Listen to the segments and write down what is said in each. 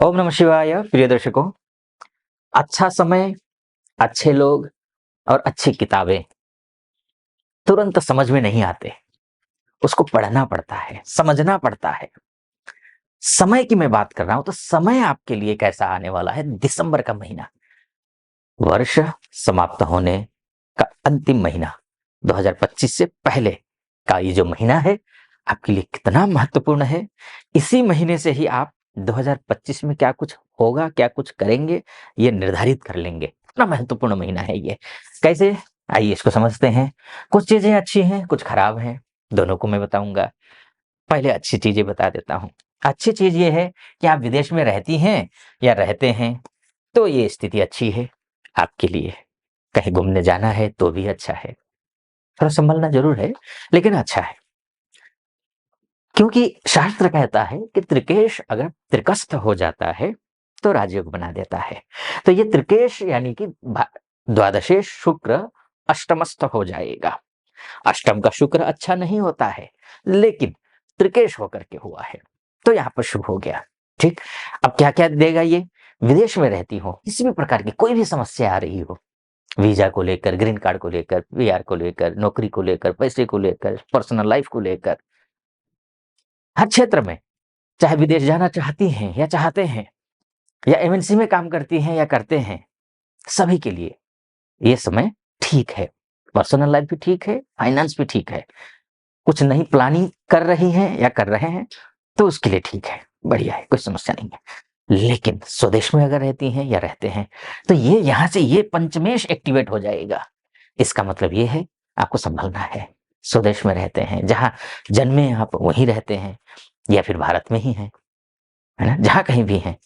ओम नमः शिवाय। प्रिय दर्शकों, अच्छा समय, अच्छे लोग और अच्छी किताबें तुरंत समझ में नहीं आते। उसको पढ़ना पड़ता है, समझना पड़ता है। समय की मैं बात कर रहा हूं तो समय आपके लिए कैसा आने वाला है। दिसंबर का महीना, वर्ष समाप्त होने का अंतिम महीना, 2025 से पहले का ये जो महीना है आपके लिए कितना महत्वपूर्ण है। इसी महीने से ही आप 2025 में क्या कुछ होगा, क्या कुछ करेंगे, ये निर्धारित कर लेंगे। इतना महत्वपूर्ण महीना है ये। कैसे, आइए इसको समझते हैं। कुछ चीजें अच्छी हैं, कुछ खराब हैं, दोनों को मैं बताऊंगा। पहले अच्छी चीजें बता देता हूं। अच्छी चीज ये है कि आप विदेश में रहती हैं या रहते हैं तो ये स्थिति अच्छी है आपके लिए। कहीं घूमने जाना है तो भी अच्छा है। थोड़ा संभलना जरूर है, लेकिन अच्छा है। क्योंकि शास्त्र कहता है कि त्रिकेश अगर त्रिकस्थ हो जाता है तो राजयोग बना देता है। तो ये त्रिकेश यानी कि द्वादशेश शुक्र अष्टमस्थ हो जाएगा। अष्टम का शुक्र अच्छा नहीं होता है, लेकिन त्रिकेश होकर के हुआ है तो यहाँ पर शुभ हो गया। ठीक। अब क्या क्या देगा ये। विदेश में रहती हो, किसी भी प्रकार की कोई भी समस्या आ रही हो, वीजा को लेकर, ग्रीन कार्ड को लेकर, पीआर को लेकर, नौकरी को लेकर, पैसे को लेकर, पर्सनल लाइफ को लेकर, हर क्षेत्र में, चाहे विदेश जाना चाहती हैं या चाहते हैं, या एमएनसी में काम करती हैं या करते हैं, सभी के लिए ये समय ठीक है। पर्सनल लाइफ भी ठीक है, फाइनेंस भी ठीक है। कुछ नई प्लानिंग कर रही हैं या कर रहे हैं तो उसके लिए ठीक है, बढ़िया है, कोई समस्या नहीं है। लेकिन स्वदेश में अगर रहती हैं या रहते हैं तो ये यहां से ये पंचमेश एक्टिवेट हो जाएगा। इसका मतलब ये है आपको संभलना है। स्वदेश में रहते हैं, जहां जन्मे आप वहीं रहते हैं, या फिर भारत में ही हैं, है ना, जहां कहीं भी हैं।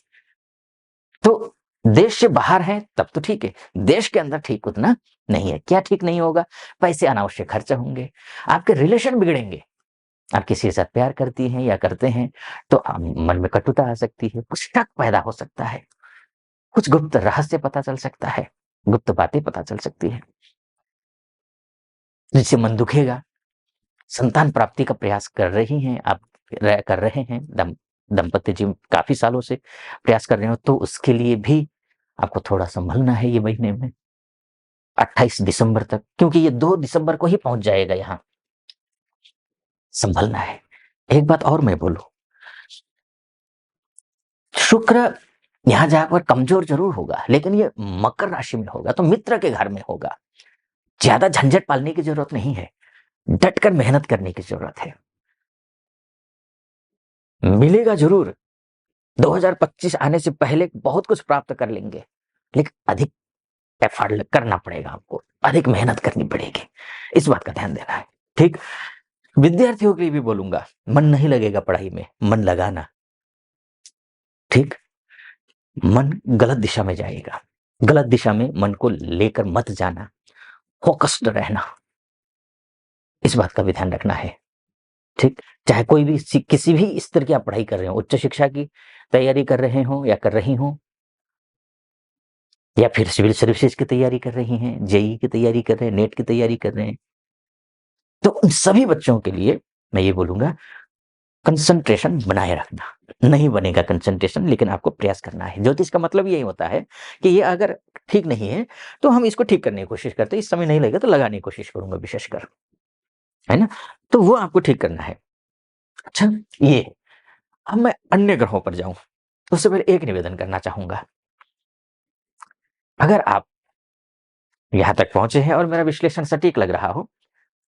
तो देश से बाहर हैं तब तो ठीक है, देश के अंदर ठीक उतना नहीं है। क्या ठीक नहीं होगा। पैसे अनावश्यक खर्च होंगे, आपके रिलेशन बिगड़ेंगे। आप किसी के साथ प्यार करती हैं या करते हैं तो मन में कटुता आ सकती है, कुछ शक पैदा हो सकता है, कुछ गुप्त रहस्य पता चल सकता है, गुप्त बातें पता चल सकती है जिससे मन दुखेगा। संतान प्राप्ति का प्रयास कर रही हैं आप, कर रहे हैं, दंपत्य जीवन काफी सालों से प्रयास कर रहे हो तो उसके लिए भी आपको थोड़ा संभलना है ये महीने में, 28 दिसंबर तक, क्योंकि ये 2 दिसंबर को ही पहुंच जाएगा यहाँ। संभलना है। एक बात और मैं बोलूं, शुक्र यहां जाकर कमजोर जरूर होगा, लेकिन ये मकर राशि में होगा तो मित्र के घर में होगा। ज्यादा झंझट पालने की जरूरत नहीं है, डटकर मेहनत करने की जरूरत है। मिलेगा जरूर। 2025 आने से पहले बहुत कुछ प्राप्त कर लेंगे, लेकिन अधिक एफर्ट करना पड़ेगा आपको, अधिक मेहनत करनी पड़ेगी। इस बात का ध्यान देना है। ठीक। विद्यार्थियों के लिए भी बोलूंगा, मन नहीं लगेगा पढ़ाई में, मन लगाना। ठीक। मन गलत दिशा में जाएगा, गलत दिशा में मन को लेकर मत जाना, फोकस्ड रहना। इस बात का भी ध्यान रखना है। ठीक। चाहे कोई भी किसी भी स्तर की आप पढ़ाई कर रहे हो, उच्च शिक्षा की तैयारी कर रहे हो या कर रही हो, या फिर सिविल सर्विसेज की तैयारी कर रही हैं, जेई की तैयारी कर रहे हैं, नेट की तैयारी कर रहे हैं, तो उन सभी बच्चों के लिए मैं ये बोलूंगा, कंसंट्रेशन बनाए रखना। नहीं बनेगा कंसंट्रेशन, लेकिन आपको प्रयास करना है। ज्योतिष का मतलब यही होता है कि ये अगर ठीक नहीं है तो हम इसको ठीक करने की कोशिश करते हैं। इस समय नहीं लगेगा तो लगाने की कोशिश करूंगा विशेषकर, है ना। तो वो आपको ठीक करना है। अच्छा, ये अब मैं अन्य ग्रहों पर जाऊं तो उससे पहले एक निवेदन करना चाहूंगा। अगर आप यहां तक पहुंचे हैं और मेरा विश्लेषण सटीक लग रहा हो,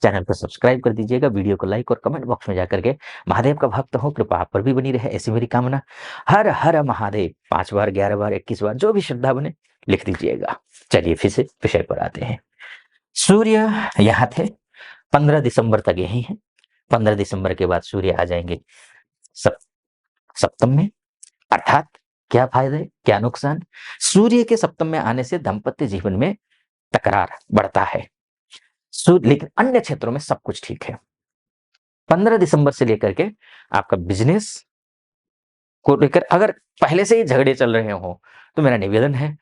चैनल को सब्सक्राइब कर दीजिएगा, वीडियो को लाइक और कमेंट बॉक्स में जाकर के महादेव का भक्त हो, कृपा आप पर भी बनी रहे, ऐसी मेरी कामना। हर हर महादेव 5 बार, 11 बार, 21 बार, जो भी श्रद्धा बने लिख दीजिएगा। चलिए फिर से विषय पर आते हैं। सूर्य यहाँ थे, 15 दिसंबर तक यही है। 15 दिसंबर के बाद सूर्य आ जाएंगे सप, सप्तम में। अर्थात क्या फायदे, क्या नुकसान। सूर्य के सप्तम में आने से दाम्पत्य जीवन में तकरार बढ़ता है, लेकिन अन्य क्षेत्रों में सब कुछ ठीक है। 15 दिसंबर से लेकर के आपका बिजनेस को लेकर अगर पहले से ही झगड़े चल रहे हो तो मेरा निवेदन है,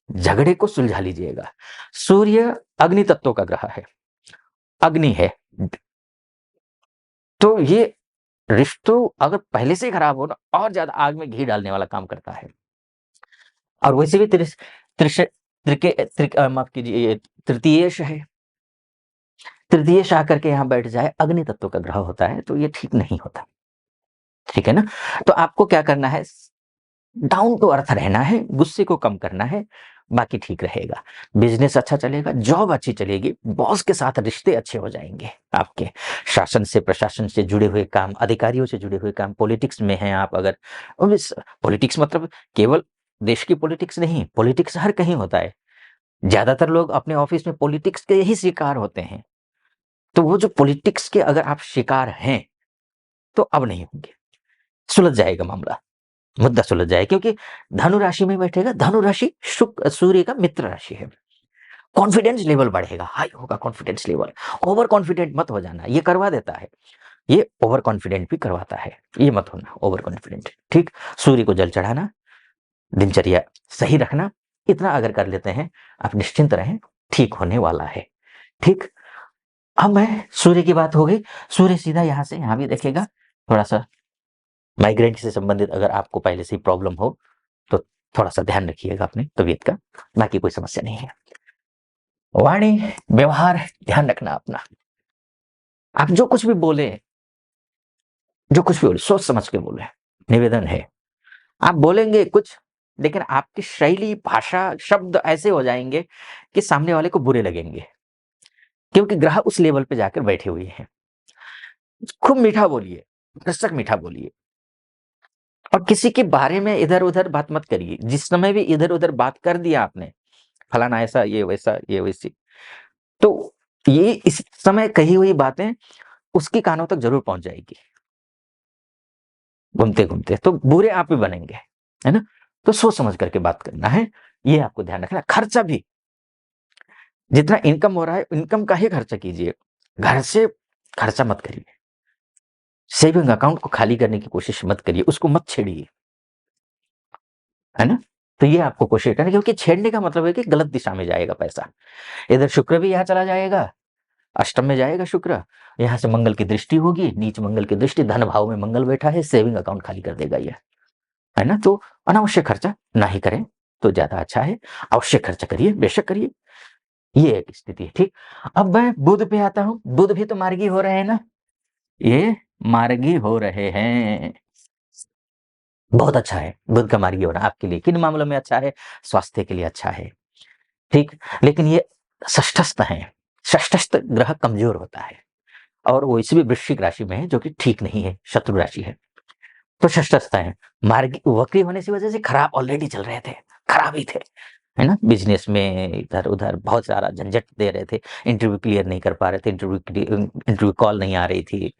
झगड़े को सुलझा लीजिएगा। सूर्य अग्नि तत्व का ग्रह है, अग्नि है, तो ये रिश्तों अगर पहले से ही खराब हो ना, और ज़्यादा आग में घी डालने वाला काम करता है। और वैसे भी माफ़ कीजिए, ये तृतीयेश है। तृतीयेश आकर के यहाँ बैठ जाए, अग्नि तत्व का ग्रह होता है, तो ये ठीक नहीं होता। ठीक है ना? तो आपको क्या करना है, डाउन टू अर्थ रहना है, गुस्से को कम करना है, बाकी ठीक रहेगा। बिज़नेस अच्छा चलेगा, जॉब अच्छी चलेगी, बॉस के साथ रिश्ते अच्छे हो जाएँगे आपके। शासन से, प्रशासन से जुड़े हुए काम, अधिकारियों से जुड़े हुए काम, पॉलिटिक्स में हैं आप अगर, पॉलिटिक्स मतलब केवल देश की पॉलिटिक्स नहीं, पॉलिटिक्स हर कहीं होता है। ज़्यादातर लोग अपने ऑफ़िस में पॉलिटिक्स के ही शिकार होते हैं। तो वो जो पॉलिटिक्स के अगर आप शिकार हैं, तो अब नहीं होंगे। सुलझ जाएगा मामला। मुद्दा सुलझ जाए, क्योंकि धनु राशि में बैठेगा। धनु राशि सूर्य का मित्र राशि है। कॉन्फिडेंस लेवल बढ़ेगा, हाई होगा कॉन्फिडेंस लेवल। ओवर कॉन्फिडेंट मत हो जाना, ये करवा देता है। ये ओवर कॉन्फिडेंट भी करवाता है, ये मत होना ओवर कॉन्फिडेंट। ठीक, सूर्य को जल चढ़ाना, दिनचर्या सही रखना, इतना अगर कर लेते हैं, आप निश्चिंत रहें, ठीक होने वाला है। ठीक, अब मैं सूर्य की बात हो गई, सूर्य सीधा यहाँ से यहाँ भी देखेगा। थोड़ा सा माइग्रेन से संबंधित अगर आपको पहले से ही प्रॉब्लम हो, तो थोड़ा-सा ध्यान रखिएगा अपनी तबीयत का, बाकी कोई समस्या नहीं है। वाणी, व्यवहार ध्यान रखना अपना। आप जो कुछ भी बोले, सोच समझ के बोलें, निवेदन है। आप बोलेंगे कुछ, लेकिन आपकी शैली, भाषा, शब्द ऐसे हो जाएँगे कि सामने वाले को बुरे लगेंगे, क्योंकि ग्रह उस लेवल पे जाकर बैठे हुए हैं। खूब मीठा बोलिए, भरसक मीठा बोलिए, और किसी के बारे में इधर-उधर बात मत करिए। जिस समय भी इधर-उधर बात कर दिया आपने, फलाना ऐसा, ये वैसा, ये वैसी, तो ये इस समय कही हुई बातें उसके कानों तक ज़रूर पहुँच जाएगी, घूमते-घूमते, तो बुरे आप ही बनेंगे, है ना? तो सोच समझ करके बात करना है, ये आपको ध्यान रखना है। खर्चा भी, जितना इनकम हो रहा है, इनकम का ही खर्चा कीजिए, घर से खर्चा मत करिए। सेविंग अकाउंट को खाली करने की कोशिश मत करिए, उसको मत छेड़िए, है ना? तो ये आपको कोशिश करनी है, क्योंकि छेड़ने का मतलब है कि गलत दिशा में जाएगा पैसा। इधर शुक्र भी यहाँ चला जाएगा, अष्टम में जाएगा शुक्र, यहाँ से मंगल की दृष्टि होगी, नीच मंगल की दृष्टि, धन भाव में मंगल बैठा है, सेविंग अकाउंट खाली कर देगा ये, है ना? तो अनावश्यक खर्चा ना ही करें तो ज़्यादा अच्छा है। आवश्यक खर्चा करिए, बेशक करिए, ये एक स्थिति है, ठीक? अब मैं बुध पे आता हूँ, बुध भी तो मार्गी हो रहे हैं ना, ये मार्गी हो रहे हैं। बहुत अच्छा है, बुध का मार्गी होना आपके लिए किन मामलों में अच्छा है? स्वास्थ्य के लिए अच्छा है, ठीक? लेकिन ये षष्ठस्थ हैं, षष्ठस्थ ग्रह कमज़ोर होता है, और वो इसलिए वृश्चिक राशि में है, जो कि ठीक नहीं है, शत्रु राशि है। तो षष्ठस्थ है, मार्गी वक्री होने की वजह से खराब ऑलरेडी चल रहे थे, खराब ही थे, है ना? बिज़नेस में इधर-उधर बहुत सारा झंझट दे रहे थे, इंटरव्यू क्लियर नहीं कर पा रहे थे, इंटरव्यू कॉल नहीं आ रही थी,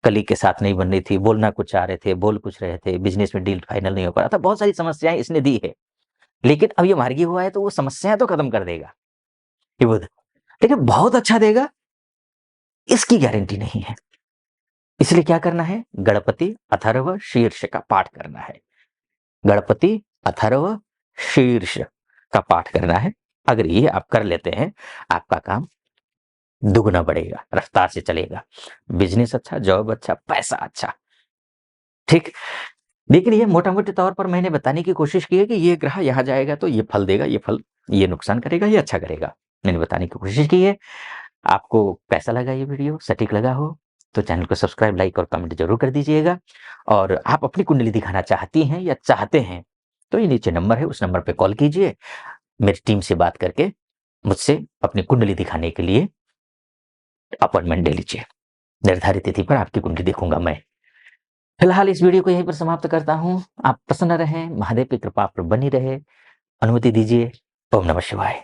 कलीग के साथ नहीं बन रही थी, बोलना कुछ चाह रहे थे, बोल कुछ रहे थे, बिज़नेस में डील फाइनल नहीं हो पा रहा था, बहुत सारी समस्याएँ इसने दी है। लेकिन अब ये मार्गी हुआ है, तो वो समस्याएँ तो खत्म कर देगा, ये बुध। लेकिन बहुत अच्छा देगा, इसकी गारंटी नहीं है। इसलिए क्या करना है? गणपति, अथर्व, शीर्ष का पाठ करना है। गणपति, अथर्व, शीर्ष का पाठ करना है। अगर ये आप कर लेते हैं, आपका काम दुगना बढ़ेगा, रफ्तार से चलेगा। बिज़नेस अच्छा, जॉब अच्छा, पैसा अच्छा, ठीक? लेकिन ये मोटा-मोटे तौर पर मैंने बताने की कोशिश की है कि ये ग्रह यहाँ जाएगा तो ये फल देगा, ये फल ये नुकसान करेगा, ये अच्छा करेगा। मैंने बताने की कोशिश की है। आपको कैसा लगा ये वीडियो? सटीक लगा हो तो चैनल को सब्सक्राइब, लाइक और कमेंट ज़रूर कर दीजिएगा। और आप अपनी कुंडली दिखाना चाहती हैं या चाहते हैं, तो ये नीचे नंबर है, उस नंबर पे कॉल कीजिए। मेरी टीम से बात करके मुझसे अपनी कुंडली दिखाने के लिए अपॉइंटमेंट ले लीजिए। निर्धारित तिथि पर आपकी कुंडली देखूँगा मैं। फिलहाल इस वीडियो को यहीं पर समाप्त करता हूँ। आप प्रसन्न रहें, महादेव की कृपा आप पर बनी रहे। अनुमति दीजिए। ओम नमः शिवाय।